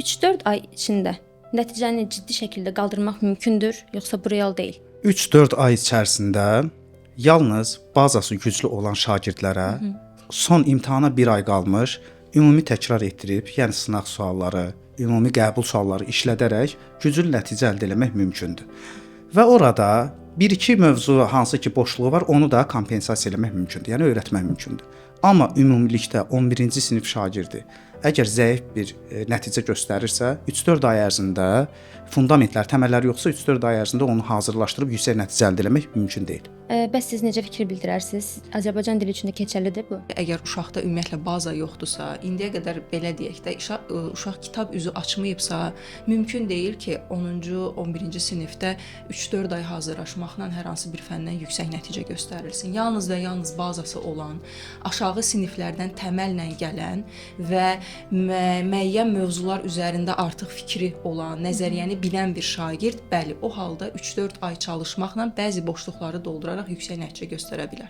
3-4 ay içində nəticəni ciddi şəkildə qaldırmaq mümkündür, yoxsa bu real deyil? 3-4 ay içərisində yalnız bazası güclü olan şagirdlərə son imtahana 1 ay qalmış ümumi təkrar etdirib, yəni sınaq sualları, ümumi qəbul sualları işlədərək güclü nəticə əldə etmək mümkündür. Və orada 1-2 mövzu hansı ki boşluğu var, onu da kompensasiya etmək mümkündür, yəni öyrətmək mümkündür. Amma ümumilikdə 11-ci sinif şagirdi əgər zəif bir nəticə göstərirsə, 3-4 ay ərzində fundamentlər, təməlləri yoxsa 3-4 ay ərzində onu hazırlaşdırıb yüksək nəticə əldə etmək mümkün deyil. Bəs siz necə fikir bildirərsiniz? Azərbaycan dili üçün də keçərlidir bu? Əgər uşaqda ümumiyyətlə baza yoxdursa, indiyə qədər belə deyək də, uşaq kitab üzü açmayıbsa, mümkün deyil ki, 10-cu, 11-ci sinifdə 3-4 ay hazırlaşmaqla hər hansı bir fəndən yüksək nəticə göstərilsin. Yalnız və yalnız bazası olan, aşağı siniflərdən təməllə gələn və müəyyən mövzular üzərində artıq fikri olan, nəzəriyyəni bilən bir şagird, bəli, o halda 3-4 ay çalışmaqla bəzi boşluqları dolduraraq yüksək nəticə göstərə bilər.